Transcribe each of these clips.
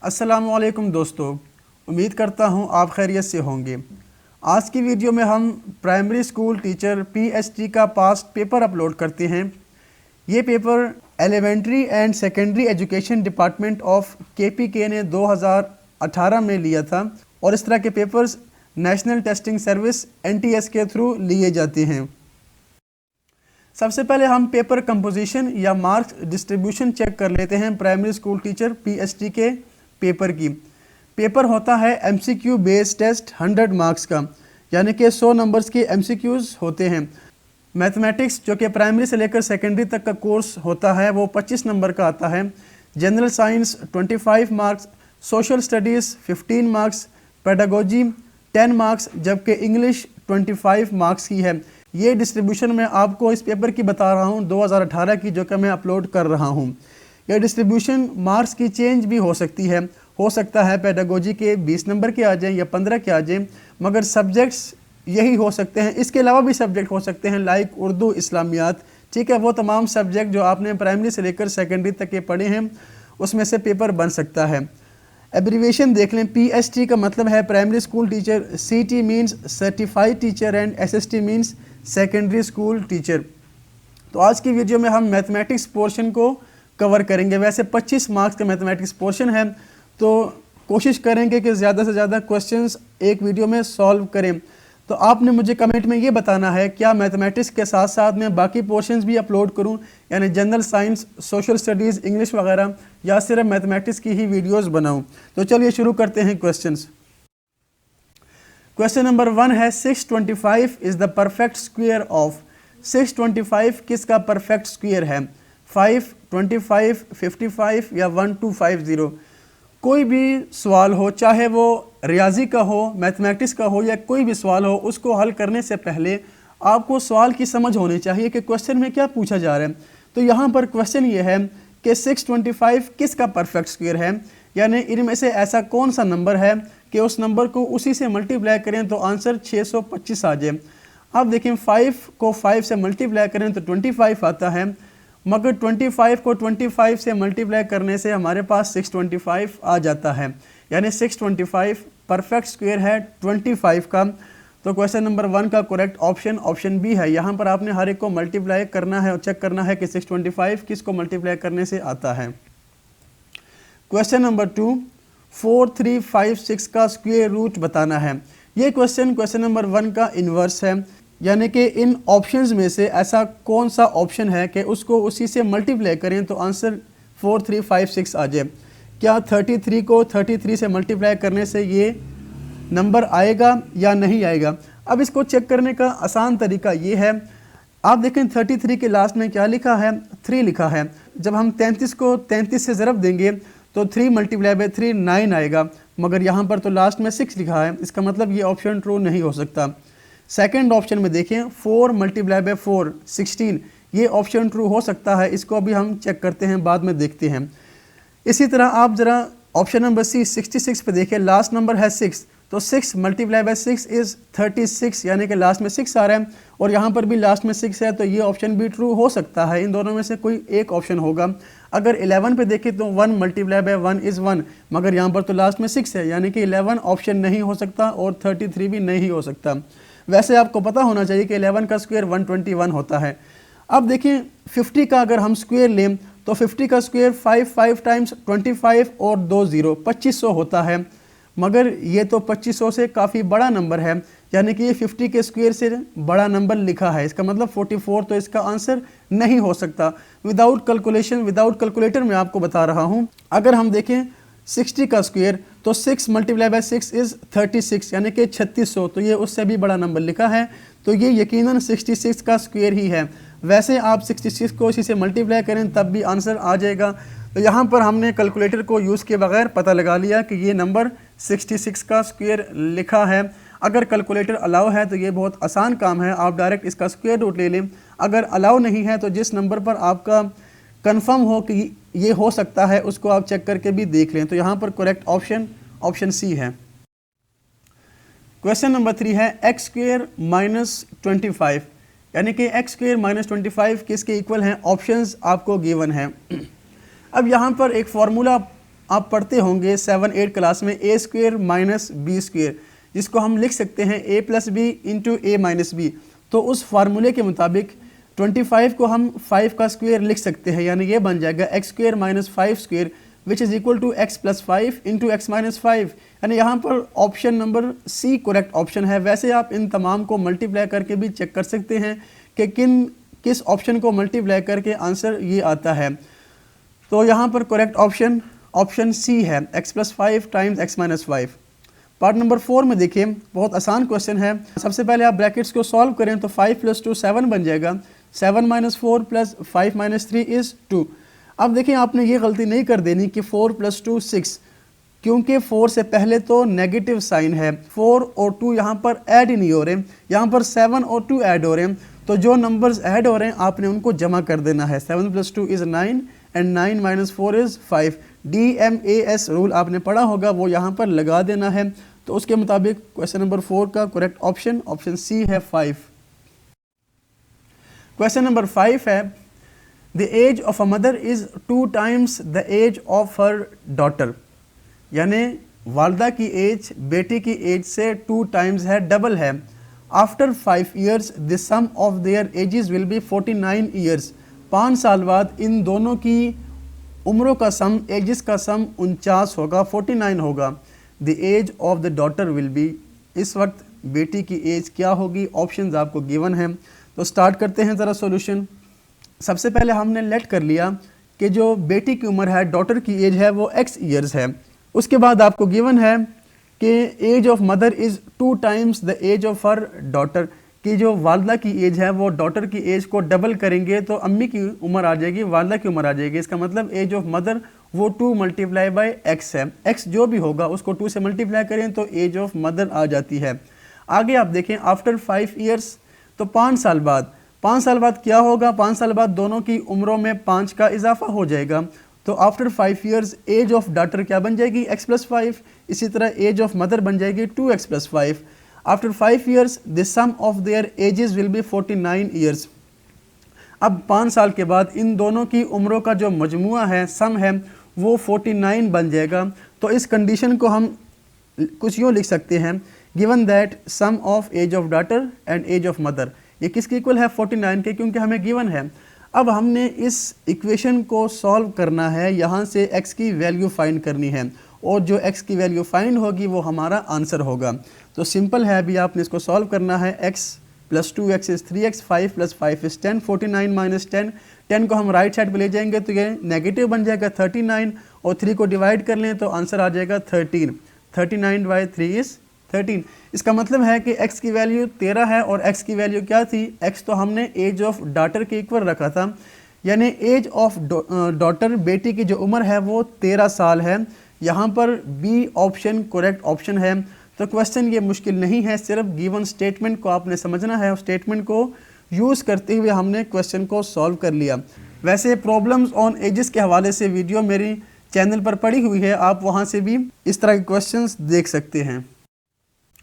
अस्सलामुअलैकुम दोस्तों, उम्मीद करता हूँ आप खैरियत से होंगे। आज की वीडियो में हम प्राइमरी स्कूल टीचर पीएचडी का पास्ट पेपर अपलोड करते हैं। ये paper elementary and secondary education department of KPK ने 2018 में लिया था और इस तरह के papers national testing service NTS के थ्रू लिए जाते हैं। सबसे पहले हम पेपर कंपोजिशन या मार्क्स डिस्ट्रीब्यूशन चेक कर लेते हैं प्राइमरी स्कूल टीचर पीएचडी के पेपर की। पेपर होता है एमसीक्यू बेस्ड टेस्ट 100 मार्क्स का, यानी कि 100 नंबर्स के एमसीक्यूज़ होते हैं। मैथमेटिक्स जो कि प्राइमरी से लेकर सेकेंडरी तक का कोर्स होता है वो 25 नंबर का आता है। General science 25 marks, social studies 15 marks, pedagogy 10 marks, जबकि इंग्लिश 25 मार्क्स की है। ये डिस्ट्रीब्यूशन मैं आपको इस पेपर की बता रहा हूँ 2018 की, जो कि मैं अपलोड कर रहा हूँ। यह डिस्ट्रीब्यूशन मार्क्स की चेंज भी हो सकती है। हो सकता है पेडागोजी के 20 नंबर के आ जाएं या 15 के आ जाएं, मगर सब्जेक्ट्स यही हो सकते हैं। इसके अलावा भी सब्जेक्ट हो सकते हैं लाइक उर्दू, इस्लामियात, ठीक है। वो तमाम सब्जेक्ट जो आपने प्राइमरी से लेकर सेकेंडरी तक के पढ़े हैं उसमें से पेपर बन सकता है। एब्रीविएशन देख लें। पीएचटी का मतलब है प्राइमरी स्कूल टीचर, सीटी means certified teacher and SST means secondary school teacher. तो आज की वीडियो में हम मैथमेटिक्स पोर्शन को कवर करेंगे। वैसे 25 मार्क्स का मैथमेटिक्स पोर्शन है, तो कोशिश करेंगे कि ज़्यादा से ज़्यादा क्वेश्चंस एक वीडियो में सॉल्व करें। तो आपने मुझे कमेंट में ये बताना है क्या मैथमेटिक्स के साथ साथ मैं बाकी पोर्शंस भी अपलोड करूं, यानी general science, social studies, English वगैरह, या सिर्फ मैथमेटिक्स की ही वीडियोस बनाऊं। तो चलिए शुरू करते हैं क्वेश्चंस। क्वेश्चन नंबर 1 है 625 is the perfect square of. 625 किसका परफेक्ट स्क्वायर है? 5, 25, 55 या 1250। कोई भी सवाल हो, चाहे वो रियाजी का हो, मैथमेटिक्स का हो, या कोई भी सवाल हो, उसको हल करने से पहले आपको सवाल की समझ होनी चाहिए कि क्वेश्चन में क्या पूछा जा रहा है। तो यहाँ पर क्वेश्चन ये है कि 625 किसका परफेक्ट स्क्वायर है, यानी इनमें से ऐसा कौन सा नंबर है कि उस नंबर को उसी से मल्टीप्लाई करें तो आंसर 625 आ जाए। अब देखें 5 को 5 से मल्टीप्लाई करें तो 25 आता है, मगर 25 को 25 से मल्टीप्लाई करने से हमारे पास 625 आ जाता है, यानी 625 परफेक्ट स्क्वायर है 25 का। तो क्वेश्चन नंबर 1 का करेक्ट ऑप्शन ऑप्शन बी है। यहाँ पर आपने हर एक को मल्टीप्लाई करना है और चेक करना है कि 625 किसको मल्टीप्लाई करने से आता है। क्वेश्चन नंबर 2 4356 का स्क्वायर रूट बताना है। ये क्वेश्चन नंबर 1 का इन्वर्स है, यानी कि इन ऑप्शंस में से ऐसा कौन सा ऑप्शन है कि उसको उसी से मल्टीप्लाई करें तो आंसर 4356 आ जाए। क्या 33 को 33 से मल्टीप्लाई करने से ये नंबर आएगा या नहीं आएगा? अब इसको चेक करने का आसान तरीका ये है, आप देखें 33 के लास्ट में क्या लिखा है? 3 लिखा है। जब हम 33 को 33 से ज़रब देंगे तो 3 मल्टीप्लाई बाई 3 9 आएगा, मगर यहाँ पर तो लास्ट में 6 लिखा है, इसका मतलब ये ऑप्शन ट्रू नहीं हो सकता। सेकंड ऑप्शन में देखें 4 मल्टीप्लाई बाई 4 16, ये ऑप्शन ट्रू हो सकता है। इसको अभी हम चेक करते हैं, बाद में देखते हैं। इसी तरह आप ज़रा ऑप्शन नंबर सी 66 पे देखें, लास्ट नंबर है 6, तो 6 मल्टीप्लाई बाई 6 इज़ 36, यानी कि लास्ट में 6 आ रहा है और यहाँ पर भी लास्ट में 6 है, तो ये ऑप्शन भी ट्रू हो सकता है। इन दोनों में से कोई एक ऑप्शन होगा। अगर 11 पे देखें तो 1 मल्टीप्लाई बाई 1 इज़ 1, मगर यहाँ पर तो लास्ट में 6 है, यानी कि 11 ऑप्शन नहीं हो सकता और 33 भी नहीं हो सकता। वैसे आपको पता होना चाहिए कि 11 का स्क्वायर 121 होता है। अब देखिए 50 का अगर हम स्क्वायर लें तो 50 का स्क्वायर 5 टाइम्स 25 और 2 0 2500 होता है, मगर ये तो 2500 से काफ़ी बड़ा नंबर है, यानी कि ये 50 के स्क्वायर से बड़ा नंबर लिखा है। इसका मतलब 44, तो इसका आंसर नहीं हो सकता। विदाउट कैलकुलेशन, विदाउट कैलकुलेटर मैं आपको बता रहा हूँ। अगर हम देखें 60 का स्क्वायर तो 6 मल्टीप्लाई बाई 6 इज़ 36, यानी कि 3600, तो ये उससे भी बड़ा नंबर लिखा है, तो ये यकीनन 66 का स्क्वायर ही है। वैसे आप 66 को इसी से मल्टीप्लाई करें तब भी आंसर आ जाएगा। तो यहाँ पर हमने कैलकुलेटर को यूज़ किए बगैर पता लगा लिया कि ये नंबर 66 का स्क्वायर लिखा है। अगर कैलकुलेटर अलाउ है तो ये बहुत आसान काम है, आप डायरेक्ट इसका स्क्वायर रूट ले लें। अगर अलाउ नहीं है तो जिस नंबर पर आपका कंफर्म हो कि ये हो सकता है उसको आप चेक करके भी देख लें। तो यहाँ पर करेक्ट ऑप्शन ऑप्शन सी है। क्वेश्चन नंबर 3 है एक्स स्क्वायर माइनस 25, यानी कि एक्स स्क्वायर माइनस 25 किसके इक्वल हैं? ऑप्शंस आपको गिवन है। अब यहाँ पर एक फार्मूला आप पढ़ते होंगे 7-8 क्लास में a square minus b square, जिसको हम लिख सकते हैं a plus b into a minus b. तो उस फार्मूले के मुताबिक 25 को हम 5 का स्क्वेयर लिख सकते हैं, यानी ये बन जाएगा x square minus 5 square which is equal to x plus 5 into x minus 5। यानी यहाँ पर option number c correct option है। वैसे आप इन तमाम को मल्टीप्लाई करके भी चेक कर सकते हैं कि किस ऑप्शन को मल्टीप्लाई करके आंसर ये आता है। तो यहाँ पर करेक्ट ऑप्शन सी है, x plus 5 times x minus 5। Part number 4 में देखिए, बहुत आसान क्वेश्चन है। सबसे पहले आप ब्रैकेट्स को सॉल्व करें तो 5 + 2 7 बन जाएगा। 7 - 4 + 5 - 3 इज़ 2। अब देखिए आपने ये गलती नहीं कर देनी कि 4 + 2 6, क्योंकि 4 से पहले तो नेगेटिव साइन है। 4 और 2 यहाँ पर ऐड ही नहीं हो रहे, यहाँ पर 7 और 2 ऐड हो रहे हैं। तो जो नंबर्स ऐड हो रहे हैं आपने उनको जमा कर देना है। 7 + 2 is 9 and 9 - 4 is 5। DMAS rule आपने पढ़ा होगा, वो यहाँ पर लगा देना है। तो उसके मुताबिक क्वेश्चन नंबर 4 का करेक्ट ऑप्शन सी है 5। क्वेश्चन नंबर 5 है, the age of a mother is 2 times the age of her daughter. यानी वालदा की एज बेटी की एज से 2 टाइम्स है, डबल है। After 5 years the sum of their ages will be 49 years। 5 साल बाद इन दोनों की उम्रों का सम, एजेस का सम 49 होगा, 49 होगा। The age of the daughter will be, इस वक्त बेटी की एज क्या होगी? ऑप्शंस आपको गिवन हैं। तो स्टार्ट करते हैं ज़रा सॉल्यूशन। सबसे पहले हमने लेट कर लिया कि जो बेटी की उम्र है, डॉटर की एज है, वो x ईयर्स है। उसके बाद आपको गिवन है कि age of mother is 2 times the age of her daughter, कि जो वालदा की एज है वो डॉटर की एज को डबल करेंगे तो अम्मी की उम्र आ जाएगी, वालदा की उम्र आ जाएगी। इसका मतलब एज ऑफ मदर वो 2 × x है। x जो भी होगा उसको 2 से मल्टीप्लाई करें तो एज ऑफ मदर आ जाती है। आगे आप देखें, आफ्टर 5 years, तो 5 साल बाद, 5 साल बाद क्या होगा? 5 साल बाद दोनों की उम्रों में 5 का इजाफा हो जाएगा। तो after 5 years age of daughter क्या बन जाएगी? x + 5। इसी तरह एज ऑफ मदर बन जाएगी 2x + 5। After 5 years the sum of their ages will be 49 years। अब 5 साल के बाद इन दोनों की उम्रों का जो मजमुआ है, सम है, वो 49 बन जाएगा। तो इस कंडीशन को हम कुछ यूँ लिख सकते हैं, given that sum of age of daughter and age of mother, ये किसके इक्वल है? 49 के, क्योंकि हमें गिवन है। अब हमने इस इक्वेशन को सॉल्व करना है, यहाँ से x की वैल्यू फाइंड करनी है, और जो x की वैल्यू फाइंड होगी वो हमारा आंसर होगा। तो सिंपल है, अभी आपने इसको सॉल्व करना है। x + 2x is 3x, 5 + 5 is 10, 49 - 10। 10 को हम राइट साइड पे ले जाएंगे तो ये नेगेटिव बन जाएगा 39, और 3 को डिवाइड कर लें तो आंसर आ जाएगा 13। 39/3 इज़ 13। इसका मतलब है कि x की वैल्यू 13 है, और x की वैल्यू क्या थी? x तो हमने एज ऑफ डॉटर के इक्वल रखा था, यानी एज ऑफ डॉटर, बेटी की जो उम्र है वो 13 साल है। यहाँ पर बी ऑप्शन करेक्ट ऑप्शन है। तो क्वेश्चन ये मुश्किल नहीं है, सिर्फ गिवन स्टेटमेंट को आपने समझना है, और स्टेटमेंट को यूज़ करते हुए हमने क्वेश्चन को सॉल्व कर लिया। वैसे प्रॉब्लम्स ऑन एजेस के हवाले से वीडियो मेरी चैनल पर पड़ी हुई है, आप वहाँ से भी इस तरह के क्वेश्चंस देख सकते हैं।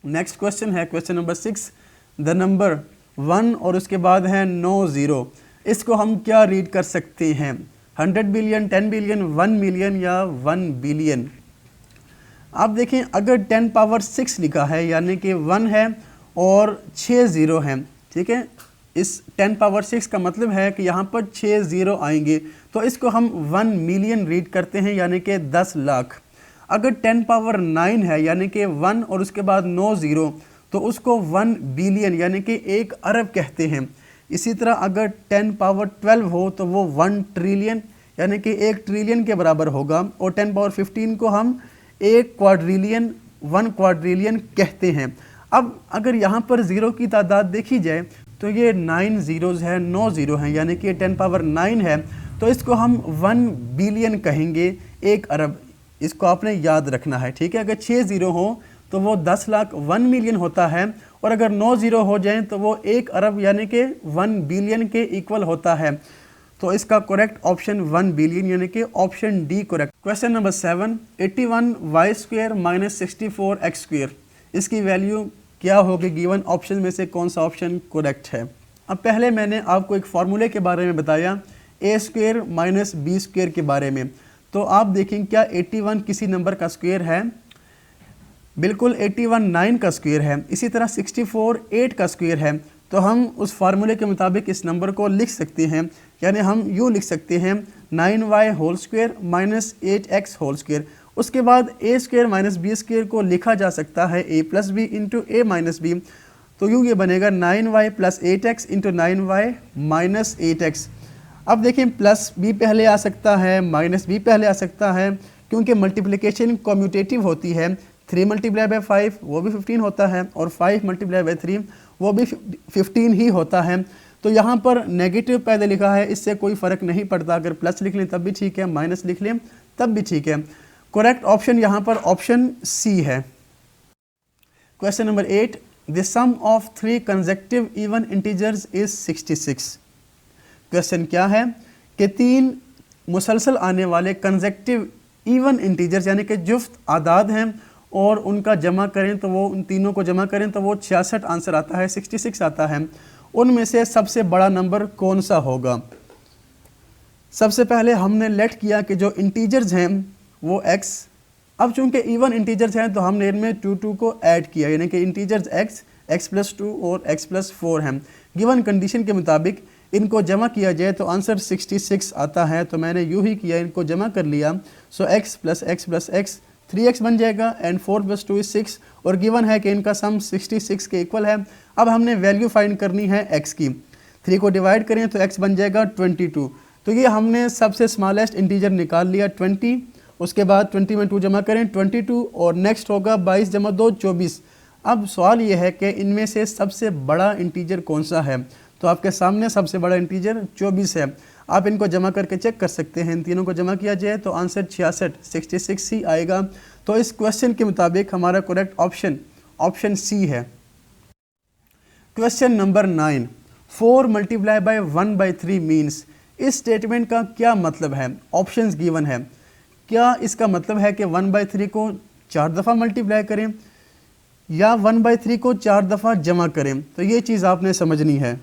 नेक्स्ट क्वेश्चन है क्वेश्चन नंबर 6, द नंबर 1 और उसके बाद है 9 0। इसको हम क्या रीड कर सकते हैं? 100 बिलियन, 10 बिलियन, 1 मिलियन या 1 बिलियन? आप देखें, अगर 10⁻6 लिखा है यानी कि 1 है और 6 0 हैं, ठीक है, इस 10⁻6 का मतलब है कि यहाँ पर 6 0 आएंगे, तो इसको हम 1 मिलियन रीड करते हैं, यानी कि 10 लाख। अगर 10⁻9 है यानी कि 1 और उसके बाद 9 0, तो उसको 1 बिलियन यानी कि 1 अरब कहते हैं। इसी तरह अगर 10⁻12 हो तो वो 1 ट्रिलियन यानी कि 1 ट्रिलियन के बराबर होगा, और 10⁻15 को हम 1 क्वाड्रिलियन, 1 क्वाड्रिलियन कहते हैं। अब अगर यहाँ पर ज़ीरो की तादाद देखी जाए तो ये 9 ज़ीरोज़ है, 9 ज़ीरो हैं, यानी कि 10⁻9 है, तो इसको हम 1 बिलियन कहेंगे, 1 अरब। इसको आपने याद रखना है, ठीक है। अगर 6 ज़ीरो हो तो वो 10 लाख 1 मिलियन होता है, और अगर 9 ज़ीरो हो जाएं तो वो 1 अरब यानी कि 1 बिलियन के इक्वल होता है। तो इसका करेक्ट ऑप्शन 1 बिलियन यानी कि option D correct. Question number 7, 81y² - 64x²। इसकी वैल्यू क्या होगी? गिवन ऑप्शन में से कौन सा ऑप्शन करेक्ट है? अब पहले मैंने आपको एक फार्मूले के बारे में बताया, a² - b² के बारे में। तो आप देखें क्या 81 किसी नंबर का स्क्वायर है? बिल्कुल 81 9 का स्क्वायर है। इसी तरह 64 8 का स्क्वायर है। तो हम उस फार्मूले के मुताबिक इस नंबर को लिख सकते हैं, यानी हम यूँ लिख सकते हैं 9y whole square minus 8x whole square. उसके बाद a square minus b square को लिखा जा सकता है a plus b into a minus b. तो यूँ ये बनेगा 9y plus 8x into 9y minus 8x। अब देखें प्लस बी पहले आ सकता है, माइनस बी पहले आ सकता है, क्योंकि मल्टीप्लिकेशन कम्यूटेटिव होती है। 3 मल्टीप्लाई बाई 5 वो भी 15 होता है और 5 मल्टीप्लाई बाई 3 वो भी 15 ही होता है। तो यहाँ पर नेगेटिव पहले लिखा है, इससे कोई फ़र्क नहीं पड़ता। अगर प्लस लिख लें तब भी ठीक है, माइनस लिख लें तब भी ठीक है। करेक्ट ऑप्शन यहाँ पर ऑप्शन सी है। Question number 8, the sum of 3 consecutive even integers is 66। Question क्या है कि 3 मुसलसल आने वाले कंसेक्टिव इवन इंटीजर्स यानी कि जुफ्त आदाद हैं और उनका जमा करें तो वो उन तीनों को जमा करें तो वो 66 आंसर आता है, 66 आता है। उनमें से सबसे बड़ा नंबर कौन सा होगा? सबसे पहले हमने लेट किया कि जो इंटीजर्स हैं वो x, अब चूंकि इवन इंटीजर्स हैं तो हमने इनमें 2 को ऐड किया, यानी कि इंटीजर्स x प्लस 2 और x प्लस 4 हैं। गिवन कंडीशन के मुताबिक इनको जमा किया जाए तो आंसर 66 आता है। तो मैंने यूँ ही किया, इनको जमा कर लिया। सो x प्लस x 3x बन जाएगा एंड 4 प्लस 2 इज 6 और गिवन है कि इनका सम 66 के इक्वल है। अब हमने वैल्यू फाइंड करनी है x की। 3 को डिवाइड करें तो x बन जाएगा 22। तो ये हमने सबसे स्मॉलेस्ट इंटीजर निकाल लिया 20। उसके बाद 20 में 2 जमा करें 22 और नेक्स्ट होगा 22 जमा 2 24। अब सवाल ये है कि इनमें से सबसे बड़ा इंटीजर कौन सा है? तो आपके सामने सबसे बड़ा इंटीजर 24 है। आप इनको जमा करके चेक कर सकते हैं। इन तीनों को जमा किया जाए तो आंसर 66 ही आएगा। तो इस क्वेश्चन के मुताबिक हमारा करेक्ट ऑप्शन सी है। Question number 9, 4 multiply by 1/3 means. इस स्टेटमेंट का क्या मतलब है? ऑप्शंस गिवन है। क्या इसका मतलब है कि 1/3 को 4 दफ़ा मल्टीप्लाई करें या 1/3 को 4 दफ़ा जमा करें? तो ये चीज़ आपने समझनी है।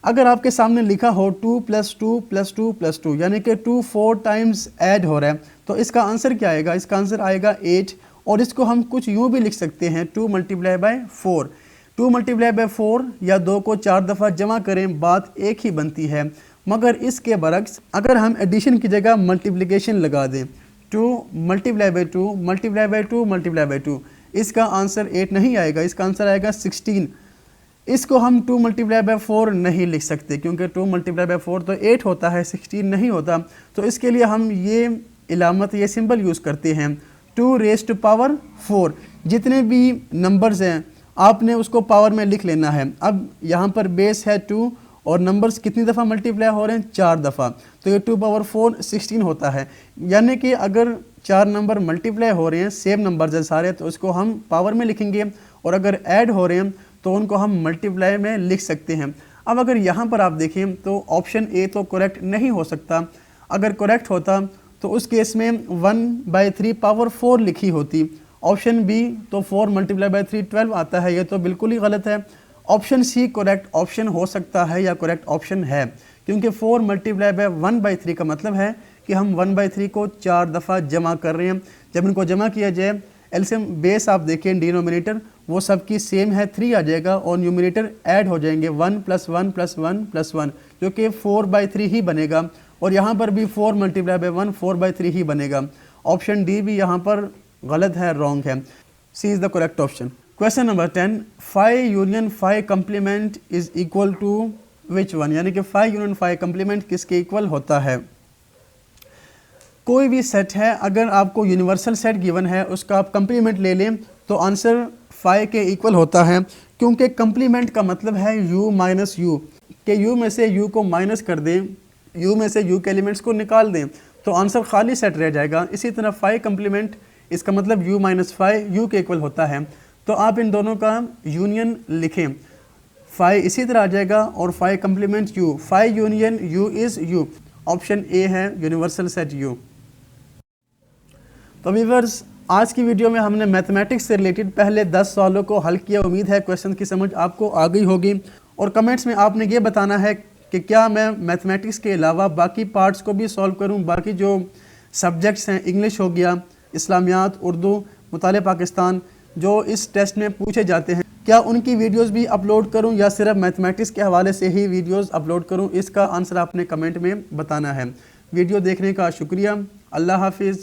अगर आपके सामने लिखा हो 2 प्लस 2 प्लस 2 प्लस 2 यानी कि 2 4 टाइम्स ऐड हो रहा है, तो इसका आंसर क्या आएगा? इसका आंसर आएगा 8। और इसको हम कुछ यूँ भी लिख सकते हैं 2 मल्टीप्लाई बाई 4। 2 मल्टीप्लाई बाई 4 या 2 को 4 दफ़ा जमा करें, बात एक ही बनती है। मगर इसके बरक्स अगर हम एडिशन की जगह मल्टीप्लिकेशन लगा दें, 2 multiply by 2 multiply by 2 multiply by 2, इसका आंसर 8 नहीं आएगा, इसका आंसर आएगा 16। इसको हम 2 मल्टीप्लाई बाई 4 नहीं लिख सकते क्योंकि 2 मल्टीप्लाई बाई 4 तो 8 होता है, 16 नहीं होता। तो इसके लिए हम ये इलामत, ये सिंबल यूज़ करते हैं 2 रेज़ टू पावर 4। जितने भी नंबर्स हैं आपने उसको पावर में लिख लेना है। अब यहाँ पर बेस है 2 और नंबर्स कितनी दफ़ा मल्टीप्लाई हो रहे हैं? 4 दफ़ा। तो ये 2 पावर 4 16 होता है। यानी कि अगर 4 नंबर मल्टीप्लाई हो रहे हैं, सेम नंबर्स हैं सारे, तो उसको हम पावर में लिखेंगे और अगर ऐड हो रहे हैं तो उनको हम मल्टीप्लाई में लिख सकते हैं। अब अगर यहाँ पर आप देखें तो ऑप्शन ए तो करेक्ट नहीं हो सकता। अगर करेक्ट होता तो उस केस में 1/3 पावर 4 लिखी होती। ऑप्शन बी तो 4 मल्टीप्लाई बाई 3 12 आता है, ये तो बिल्कुल ही गलत है। ऑप्शन सी करेक्ट ऑप्शन हो सकता है या करेक्ट ऑप्शन है, क्योंकि 4 मल्टीप्लाई बाई 1/3 का मतलब है कि हम 1/3 को 4 दफ़ा जमा कर रहे हैं। जब इनको जमा किया जाए, एलसीएम बेस आप देखें, डिनोमिनेटर वो सबकी सेम है 3 आ जाएगा और न्यूमिनेटर ऐड हो जाएंगे 1 + 1 + 1 + 1 जो कि 4/3 ही बनेगा। और यहाँ पर भी 4 मल्टीप्लाई बाई 1 4/3 ही बनेगा। ऑप्शन डी भी यहाँ पर गलत है, रॉन्ग है। C is the correct option. Question number 10, 5 union 5 complement is equal to which one, यानी कि 5 यूनियन 5 कम्प्लीमेंट किसके इक्वल होता है? कोई भी सेट है, अगर आपको यूनिवर्सल सेट गिवन है उसका आप कम्प्लीमेंट ले लें तो आंसर 5 के इक्वल होता है, क्योंकि कम्प्लीमेंट का मतलब है u माइनस u, कि u में से u को माइनस कर दें, u में से u के एलिमेंट्स को निकाल दें तो आंसर खाली सेट रह जाएगा। इसी तरह 5 कम्प्लीमेंट, इसका मतलब u माइनस 5 u के इक्वल होता है। तो आप इन दोनों का यूनियन लिखें, 5 इसी तरह आ जाएगा और 5 complement u, 5 union u is u। Option A है यूनिवर्सल सेट u। तो व्यूअर्स, आज की वीडियो में हमने मैथमेटिक्स से रिलेटेड पहले 10 सवालों को हल किया। उम्मीद है क्वेश्चन की समझ आपको आ गई होगी और कमेंट्स में आपने ये बताना है कि क्या मैं मैथमेटिक्स के अलावा बाकी पार्ट्स को भी सॉल्व करूं, बाकी जो सब्जेक्ट्स हैं, इंग्लिश हो गया, इस्लामियात, उर्दू, मुताले पाकिस्तान, जो इस टेस्ट में पूछे जाते हैं, क्या उनकी वीडियोस भी अपलोड करूं या सिर्फ मैथमेटिक्स के हवाले से ही वीडियोस अपलोड करूं? इसका आंसर आपने कमेंट में बताना है। वीडियो देखने का शुक्रिया। अल्लाह हाफिज़।